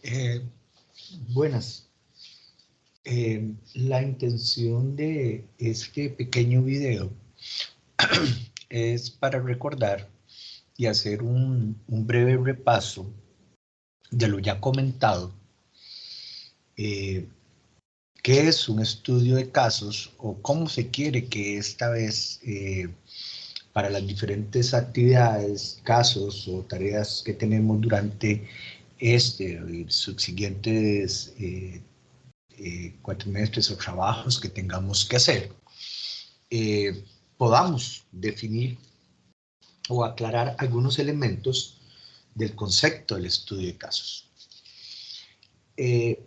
Eh, buenas. La intención de este pequeño video es para recordar y hacer un breve repaso de lo ya comentado. ¿Qué es un estudio de casos o cómo se quiere que esta vez para las diferentes actividades, casos o tareas que tenemos durante este y subsiguientes cuatrimestres o trabajos que tengamos que hacer, podamos definir o aclarar algunos elementos del concepto del estudio de casos. El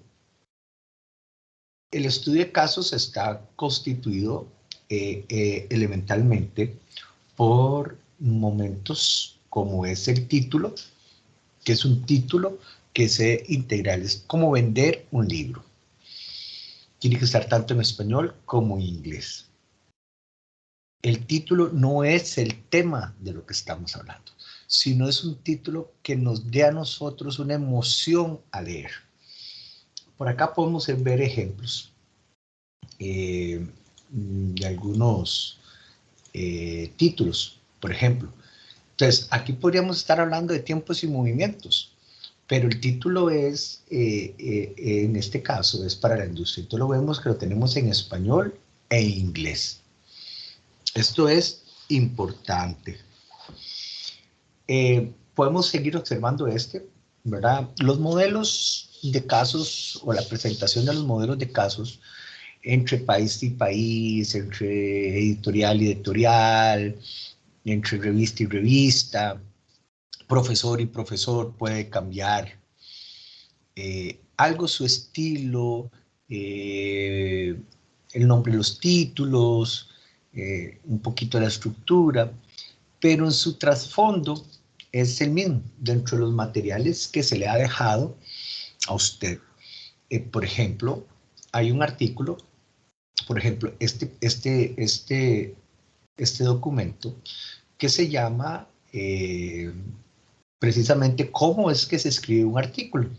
estudio de casos está constituido elementalmente por momentos como es el título, que es un título que es integral, es como vender un libro. Tiene que estar tanto en español como en inglés. El título no es el tema de lo que estamos hablando, sino es un título que nos dé a nosotros una emoción a leer. Por acá podemos ver ejemplos de algunos títulos, por ejemplo. Entonces, aquí podríamos estar hablando de tiempos y movimientos, pero el título es, en este caso, es para la industria. Entonces lo vemos que lo tenemos en español e inglés. Esto es importante. Podemos seguir observando ¿verdad? Los modelos de casos o la presentación de los modelos de casos entre país y país, entre editorial y editorial, entre revista y revista, profesor y profesor puede cambiar algo su estilo, el nombre de los títulos, un poquito la estructura, pero en su trasfondo es el mismo, dentro de los materiales que se le ha dejado a usted. Por ejemplo, hay un artículo, por ejemplo, este documento que se llama precisamente cómo es que se escribe un artículo,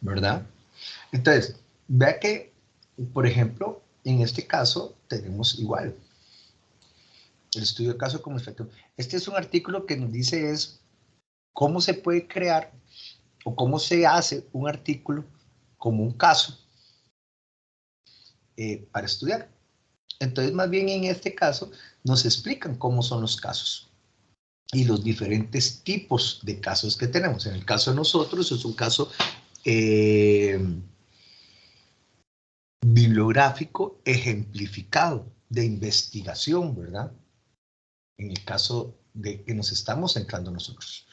¿verdad? Entonces, vea que, por ejemplo, en este caso tenemos igual el estudio de caso como efecto. Este es un artículo que nos dice es cómo se puede crear o cómo se hace un artículo como un caso para estudiar. Entonces, más bien en este caso, nos explican cómo son los casos y los diferentes tipos de casos que tenemos. En el caso de nosotros, es un caso bibliográfico ejemplificado de investigación, ¿verdad? En el caso de que nos estamos centrando nosotros.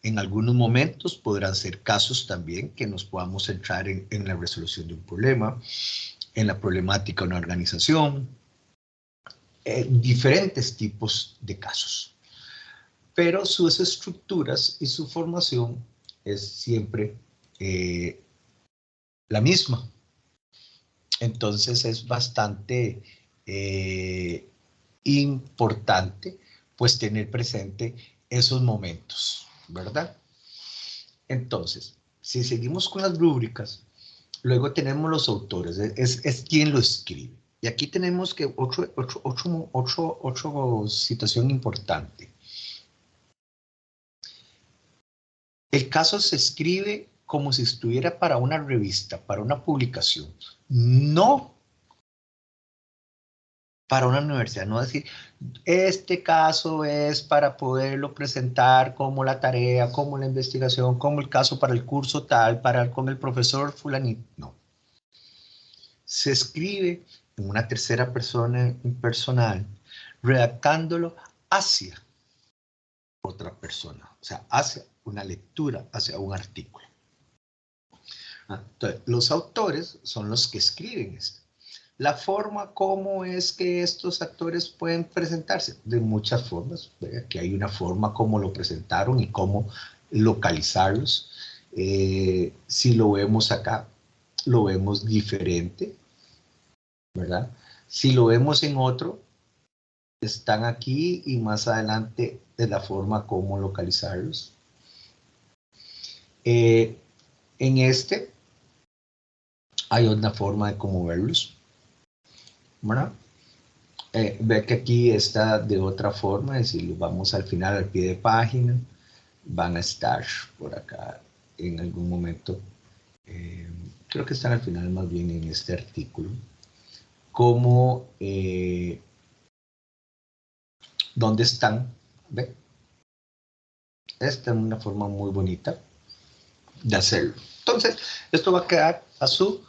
En algunos momentos podrán ser casos también que nos podamos centrar en la resolución de un problema, en la problemática de una organización, diferentes tipos de casos. Pero sus estructuras y su formación es siempre la misma. Entonces es bastante importante pues tener presente esos momentos, ¿verdad? Entonces, si seguimos con las rúbricas, luego tenemos los autores, es quien lo escribe. Y aquí tenemos que otra situación importante. El caso se escribe como si estuviera para una revista, para una publicación, no para una universidad, no decir, este caso es para poderlo presentar como la tarea, como la investigación, como el caso para el curso tal, con el profesor fulanito, no. Se escribe en una tercera persona impersonal, redactándolo hacia otra persona, o sea, hacia una lectura, hacia un artículo. Entonces, los autores son los que escriben esto. La forma, ¿cómo es que estos actores pueden presentarse? De muchas formas. Aquí hay una forma como lo presentaron y cómo localizarlos. Si lo vemos acá, lo vemos diferente, ¿verdad? Si lo vemos en otro, están aquí y más adelante de la forma como localizarlos. En este hay una forma de cómo verlos, ¿verdad? Ve que aquí está de otra forma, es decir, vamos al final, al pie de página, van a estar por acá en algún momento, creo que están al final más bien en este artículo, como dónde están, ¿ve? Esta es una forma muy bonita de hacerlo. Entonces, esto va a quedar a su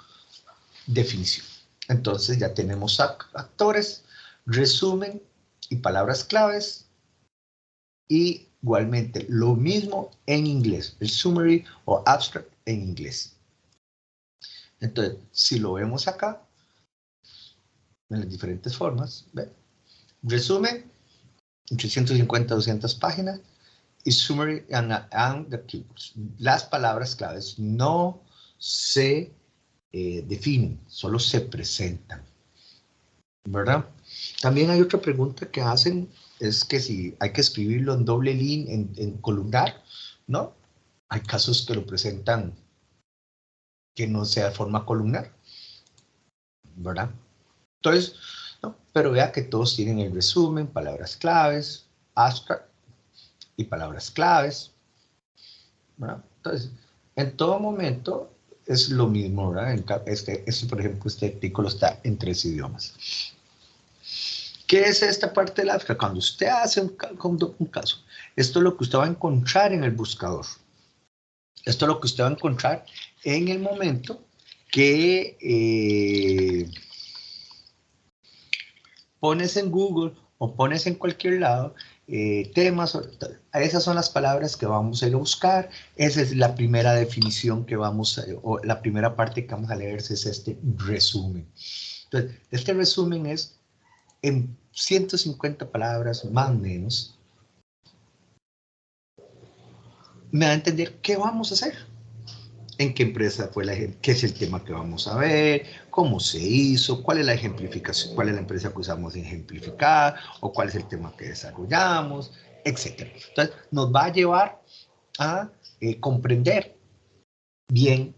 definición. Entonces ya tenemos actores, resumen y palabras claves. Y igualmente lo mismo en inglés, el summary o abstract en inglés. Entonces, si lo vemos acá, en las diferentes formas, ¿ve? Resumen, entre 150 a 200 páginas, y summary and the keywords. Las palabras claves no se definen, solo se presentan, ¿verdad? También hay otra pregunta que hacen, es que si hay que escribirlo en doble línea, en columnar, ¿no? Hay casos que lo presentan que no sea de forma columnar, ¿verdad? Entonces, ¿no? Pero vea que todos tienen el resumen, palabras claves, abstract y palabras claves, ¿verdad? Entonces, en todo momento es lo mismo, ¿verdad? Por ejemplo, este artículo está en 3 idiomas. ¿Qué es esta parte del abstract? Cuando usted hace un caso, esto es lo que usted va a encontrar en el buscador. Esto es lo que usted va a encontrar en el momento que pones en Google o pones en cualquier lado temas, esas son las palabras que vamos a ir a buscar, esa es la primera definición que vamos a, o la primera parte que vamos a leer es este resumen. Entonces, este resumen es en 150 palabras, más o menos, me da a entender qué vamos a hacer. En qué empresa fue qué es el tema que vamos a ver, cómo se hizo, cuál es la ejemplificación, cuál es la empresa que usamos en ejemplificar, o cuál es el tema que desarrollamos, etc. Entonces, nos va a llevar a comprender bien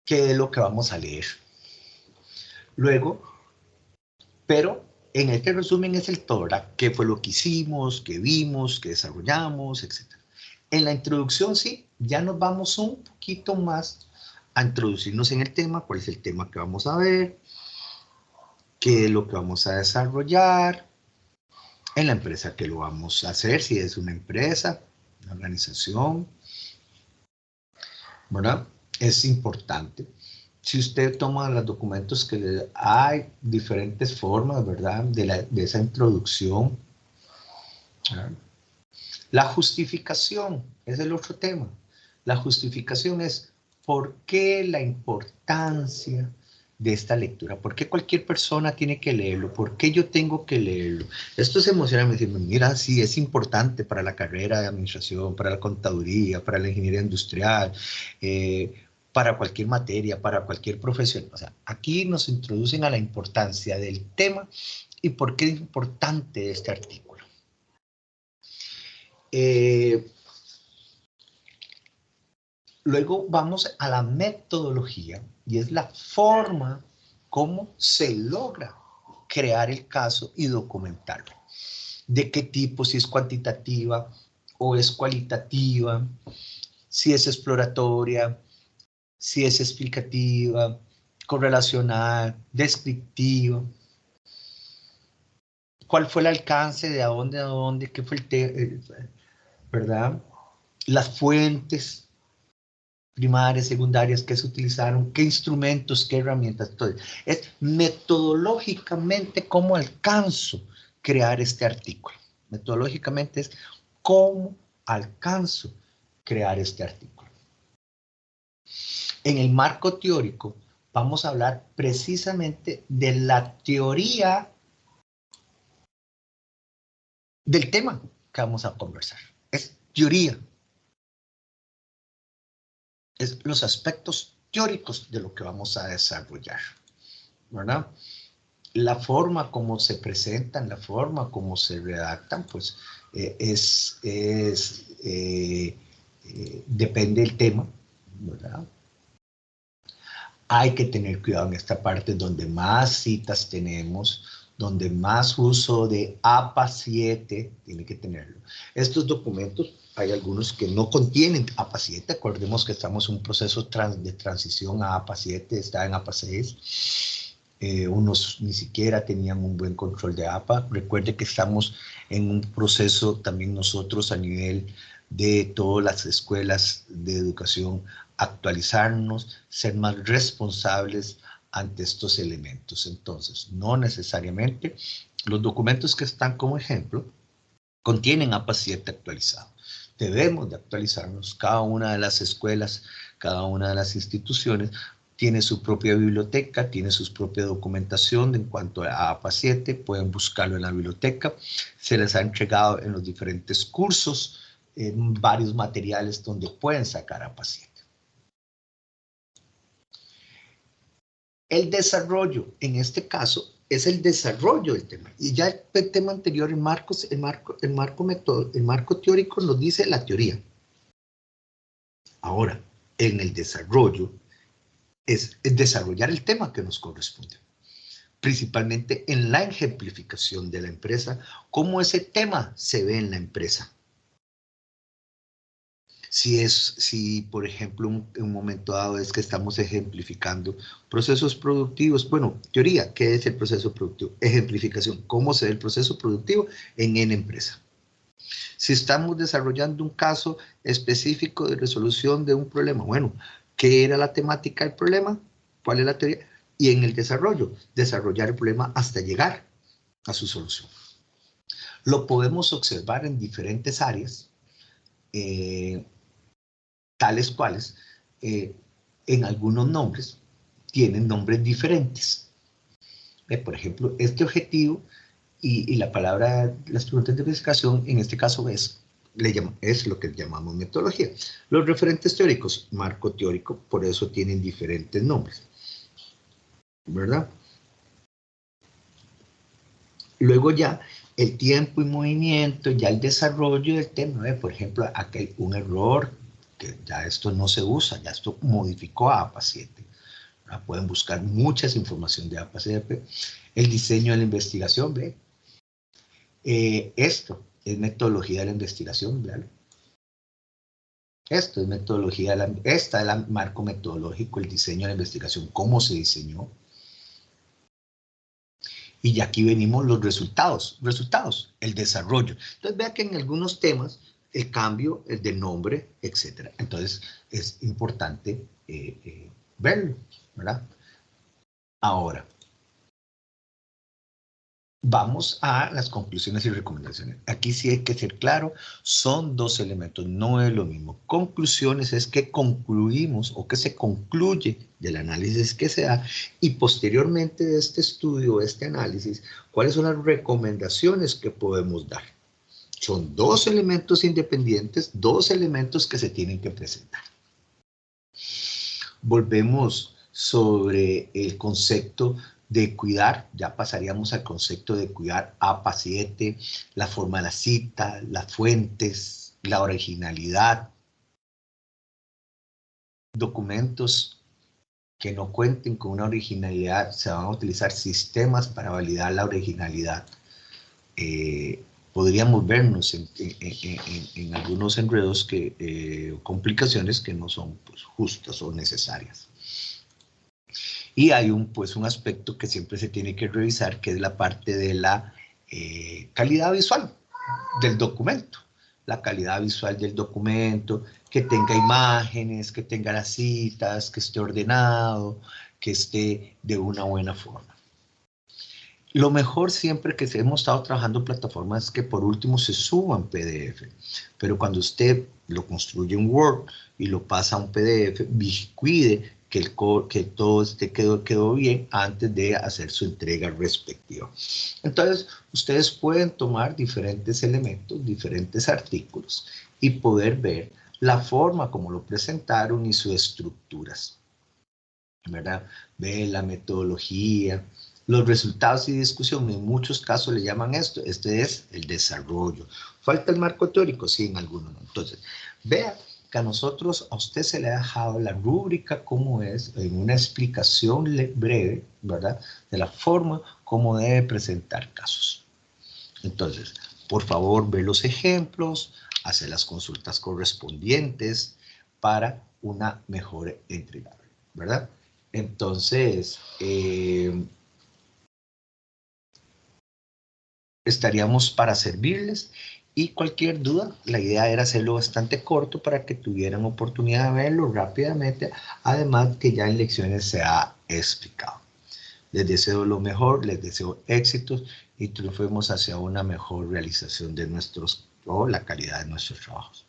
qué es lo que vamos a leer. Luego, pero en este resumen es el todo, ¿verdad? ¿Qué fue lo que hicimos, qué vimos, qué desarrollamos, etc. En la introducción, sí, ya nos vamos un poquito más a introducirnos en el tema, cuál es el tema que vamos a ver, qué es lo que vamos a desarrollar, en la empresa que lo vamos a hacer, si es una empresa, una organización, ¿verdad? Es importante. Si usted toma los documentos que hay diferentes formas, ¿verdad? De esa introducción, ¿verdad? La justificación es el otro tema. La justificación es por qué la importancia de esta lectura, por qué cualquier persona tiene que leerlo, por qué yo tengo que leerlo. Esto se emociona, me dice, mira, sí, es importante para la carrera de administración, para la contaduría, para la ingeniería industrial, para cualquier materia, para cualquier profesión. O sea, aquí nos introducen a la importancia del tema y por qué es importante este artículo. Luego vamos a la metodología y es la forma como se logra crear el caso y documentarlo. ¿De qué tipo? Si es cuantitativa o es cualitativa, si es exploratoria, si es explicativa, correlacional, descriptiva. ¿Cuál fue el alcance? ¿De dónde a dónde? ¿Qué fue el tema? ¿Verdad? Las fuentes primarias, secundarias, qué se utilizaron, qué instrumentos, qué herramientas. Entonces, es metodológicamente cómo alcanzo crear este artículo. Metodológicamente es cómo alcanzo crear este artículo. En el marco teórico vamos a hablar precisamente de la teoría del tema que vamos a conversar. Es teoría. Es los aspectos teóricos de lo que vamos a desarrollar, ¿verdad? La forma como se presentan, la forma como se redactan, pues depende del tema, ¿verdad? Hay que tener cuidado en esta parte donde más citas tenemos, donde más uso de APA 7, tiene que tenerlo. Estos documentos, hay algunos que no contienen APA 7, acordemos que estamos en un proceso de transición a APA 7, está en APA 6. Unos ni siquiera tenían un buen control de APA. Recuerde que estamos en un proceso también nosotros a nivel de todas las escuelas de educación, actualizarnos, ser más responsables ante estos elementos. Entonces, no necesariamente los documentos que están como ejemplo contienen APA 7 actualizado. Debemos de actualizarnos. Cada una de las escuelas, cada una de las instituciones tiene su propia biblioteca, tiene su propia documentación en cuanto a APA 7, pueden buscarlo en la biblioteca. Se les ha entregado en los diferentes cursos varios materiales donde pueden sacar APA 7. El desarrollo, en este caso, es el desarrollo del tema. Y ya el tema anterior, el marco teórico nos dice la teoría. Ahora, en el desarrollo, es desarrollar el tema que nos corresponde. Principalmente en la ejemplificación de la empresa, cómo ese tema se ve en la empresa. Si por ejemplo, en un momento dado es que estamos ejemplificando procesos productivos, bueno, teoría, ¿qué es el proceso productivo? Ejemplificación, ¿cómo se ve el proceso productivo en empresa? Si estamos desarrollando un caso específico de resolución de un problema, bueno, ¿qué era la temática del problema? ¿Cuál es la teoría? Y en el desarrollo, desarrollar el problema hasta llegar a su solución. Lo podemos observar en diferentes áreas, tales cuales en algunos nombres tienen nombres diferentes. Por ejemplo, este objetivo y la palabra, las preguntas de investigación, en este caso es lo que llamamos metodología. Los referentes teóricos, marco teórico, por eso tienen diferentes nombres, ¿verdad? Luego ya el tiempo y movimiento, ya el desarrollo del tema, por ejemplo, acá hay un error, que ya esto no se usa, ya esto modificó a APA 7. Pueden buscar muchas información de APA 7. El diseño de la investigación, ¿ve? Esto es metodología de la investigación, ¿vale? Esto es metodología, esta es el marco metodológico, el diseño de la investigación, cómo se diseñó. Y ya aquí venimos los resultados, el desarrollo. Entonces vea que en algunos temas el cambio es de nombre, etc. Entonces es importante verlo, ¿verdad? Ahora, vamos a las conclusiones y recomendaciones. Aquí sí hay que ser claro, son dos elementos, no es lo mismo. Conclusiones es que concluimos o que se concluye del análisis que se da y posteriormente de este estudio, este análisis, cuáles son las recomendaciones que podemos dar. Son dos elementos independientes, dos elementos que se tienen que presentar. Volvemos sobre el concepto de cuidar, ya pasaríamos al concepto de cuidar APA 7, la forma de la cita, las fuentes, la originalidad, documentos que no cuenten con una originalidad, se van a utilizar sistemas para validar la originalidad. Podríamos vernos en algunos enredos, complicaciones que no son pues, justas o necesarias. Y hay un aspecto que siempre se tiene que revisar, que es la parte de la calidad visual del documento. La calidad visual del documento, que tenga imágenes, que tenga las citas, que esté ordenado, que esté de una buena forma. Lo mejor siempre que hemos estado trabajando en plataformas es que por último se suba en PDF. Pero cuando usted lo construye en Word y lo pasa a un PDF, cuide que todo quedó bien antes de hacer su entrega respectiva. Entonces, ustedes pueden tomar diferentes elementos, diferentes artículos y poder ver la forma como lo presentaron y sus estructuras, ¿verdad? Ve la metodología, los resultados y discusión, en muchos casos le llaman esto. Este es el desarrollo. ¿Falta el marco teórico? Sí, en algunos no. Entonces, vea que a usted se le ha dejado la rúbrica como es, en una explicación breve, ¿verdad? De la forma como debe presentar casos. Entonces, por favor, ve los ejemplos, hace las consultas correspondientes para una mejor entrega, ¿verdad? Entonces, estaríamos para servirles y cualquier duda, la idea era hacerlo bastante corto para que tuvieran oportunidad de verlo rápidamente, además que ya en lecciones se ha explicado. Les deseo lo mejor, les deseo éxitos y triunfemos hacia una mejor realización de la calidad de nuestros trabajos.